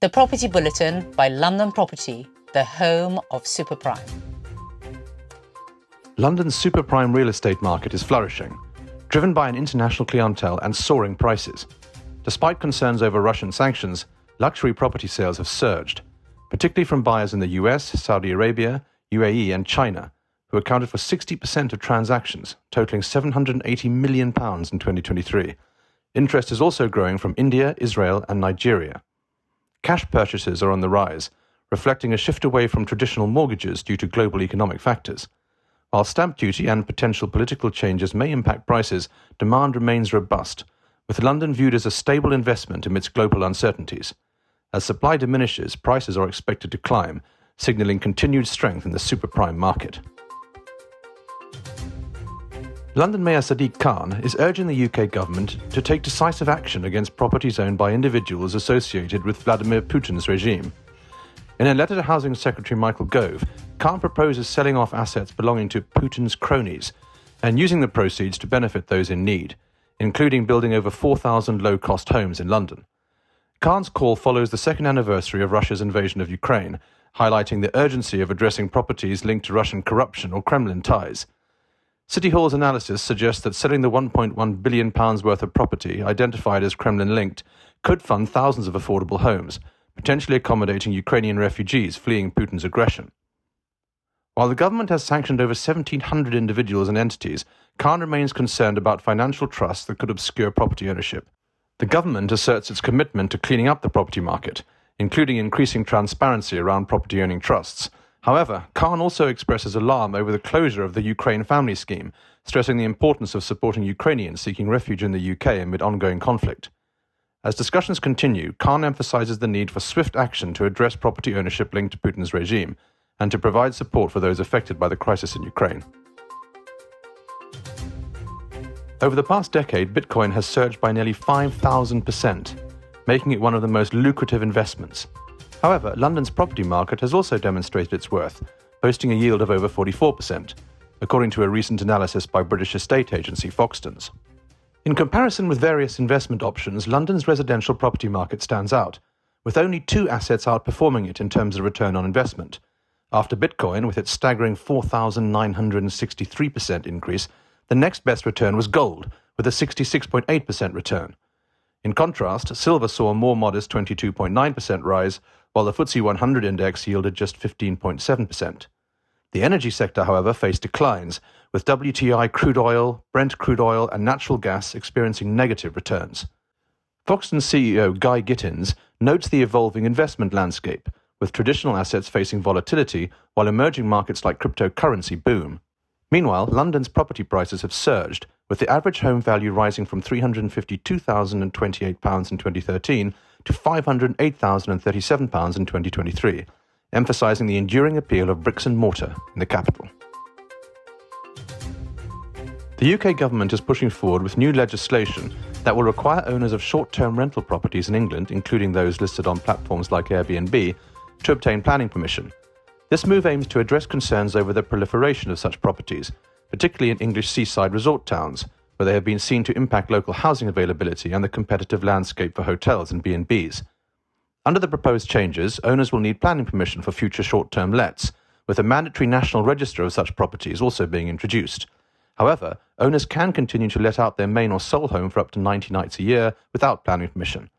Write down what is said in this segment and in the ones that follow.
The Property Bulletin by London Property, the home of superprime. London's superprime real estate market is flourishing, driven by an international clientele and soaring prices. Despite concerns over Russian sanctions, luxury property sales have surged, particularly from buyers in the US, Saudi Arabia, UAE and China, who accounted for 60% of transactions, totaling £780 million in 2023. Interest is also growing from India, Israel and Nigeria. Cash purchases are on the rise, reflecting a shift away from traditional mortgages due to global economic factors. While stamp duty and potential political changes may impact prices, demand remains robust, with London viewed as a stable investment amidst global uncertainties. As supply diminishes, prices are expected to climb, signalling continued strength in the superprime market. London Mayor Sadiq Khan is urging the UK government to take decisive action against properties owned by individuals associated with Vladimir Putin's regime. In a letter to Housing Secretary Michael Gove, Khan proposes selling off assets belonging to Putin's cronies and using the proceeds to benefit those in need, including building over 4,000 low-cost homes in London. Khan's call follows the second anniversary of Russia's invasion of Ukraine, highlighting the urgency of addressing properties linked to Russian corruption or Kremlin ties. City Hall's analysis suggests that selling the £1.1 billion worth of property identified as Kremlin-linked could fund thousands of affordable homes, potentially accommodating Ukrainian refugees fleeing Putin's aggression. While the government has sanctioned over 1,700 individuals and entities, Khan remains concerned about financial trusts that could obscure property ownership. The government asserts its commitment to cleaning up the property market, including increasing transparency around property-owning trusts. However, Khan also expresses alarm over the closure of the Ukraine Family Scheme, stressing the importance of supporting Ukrainians seeking refuge in the UK amid ongoing conflict. As discussions continue, Khan emphasizes the need for swift action to address property ownership linked to Putin's regime and to provide support for those affected by the crisis in Ukraine. Over the past decade, Bitcoin has surged by nearly 5,000%, making it one of the most lucrative investments. However, London's property market has also demonstrated its worth, boasting a yield of over 44%, according to a recent analysis by British estate agency Foxtons. In comparison with various investment options, London's residential property market stands out, with only two assets outperforming it in terms of return on investment. After Bitcoin, with its staggering 4,963% increase, the next best return was gold, with a 66.8% return. In contrast, silver saw a more modest 22.9% rise, while the FTSE 100 index yielded just 15.7%. The energy sector, however, faced declines, with WTI crude oil, Brent crude oil and natural gas experiencing negative returns. Foxtons CEO Guy Gittins notes the evolving investment landscape, with traditional assets facing volatility while emerging markets like cryptocurrency boom. Meanwhile, London's property prices have surged, with the average home value rising from £352,028 in 2013 to £508,037 in 2023, emphasising the enduring appeal of bricks and mortar in the capital. The UK government is pushing forward with new legislation that will require owners of short-term rental properties in England, including those listed on platforms like Airbnb, to obtain planning permission. This move aims to address concerns over the proliferation of such properties, particularly in English seaside resort towns, where they have been seen to impact local housing availability and the competitive landscape for hotels and B&Bs. Under the proposed changes, owners will need planning permission for future short-term lets, with a mandatory national register of such properties also being introduced. However, owners can continue to let out their main or sole home for up to 90 nights a year without planning permission.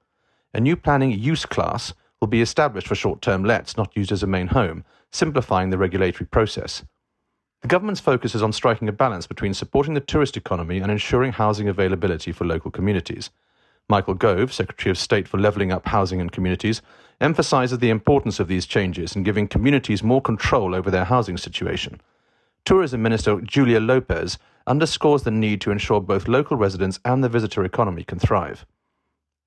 A new planning use class will be established for short-term lets not used as a main home, simplifying the regulatory process. The government's focus is on striking a balance between supporting the tourist economy and ensuring housing availability for local communities. Michael Gove, Secretary of State for Levelling Up Housing and Communities, emphasises the importance of these changes in giving communities more control over their housing situation. Tourism Minister Julia Lopez underscores the need to ensure both local residents and the visitor economy can thrive.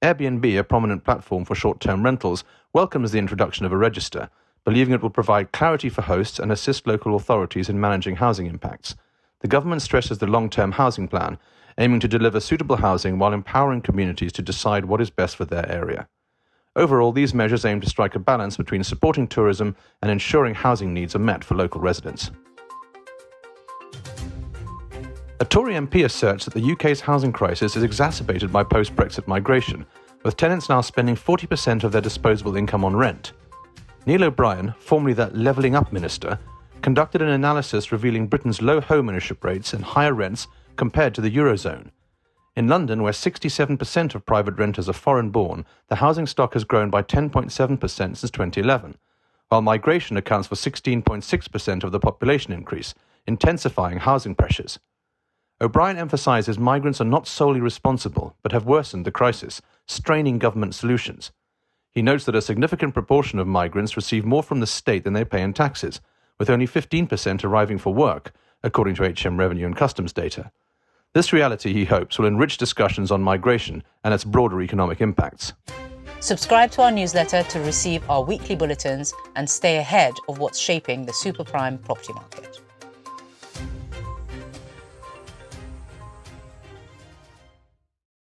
Airbnb, a prominent platform for short-term rentals, welcomes the introduction of a register, believing it will provide clarity for hosts and assist local authorities in managing housing impacts. The government stresses the long-term housing plan, aiming to deliver suitable housing while empowering communities to decide what is best for their area. Overall, these measures aim to strike a balance between supporting tourism and ensuring housing needs are met for local residents. A Tory MP asserts that the UK's housing crisis is exacerbated by post-Brexit migration, with tenants now spending 40% of their disposable income on rent. Neil O'Brien, formerly the Levelling Up Minister, conducted an analysis revealing Britain's low homeownership rates and higher rents compared to the eurozone. In London, where 67% of private renters are foreign-born, the housing stock has grown by 10.7% since 2011, while migration accounts for 16.6% of the population increase, intensifying housing pressures. O'Brien emphasises migrants are not solely responsible, but have worsened the crisis, straining government solutions. He notes that a significant proportion of migrants receive more from the state than they pay in taxes, with only 15% arriving for work, according to HM Revenue and Customs data. This reality, he hopes, will enrich discussions on migration and its broader economic impacts. Subscribe to our newsletter to receive our weekly bulletins and stay ahead of what's shaping the super prime property market.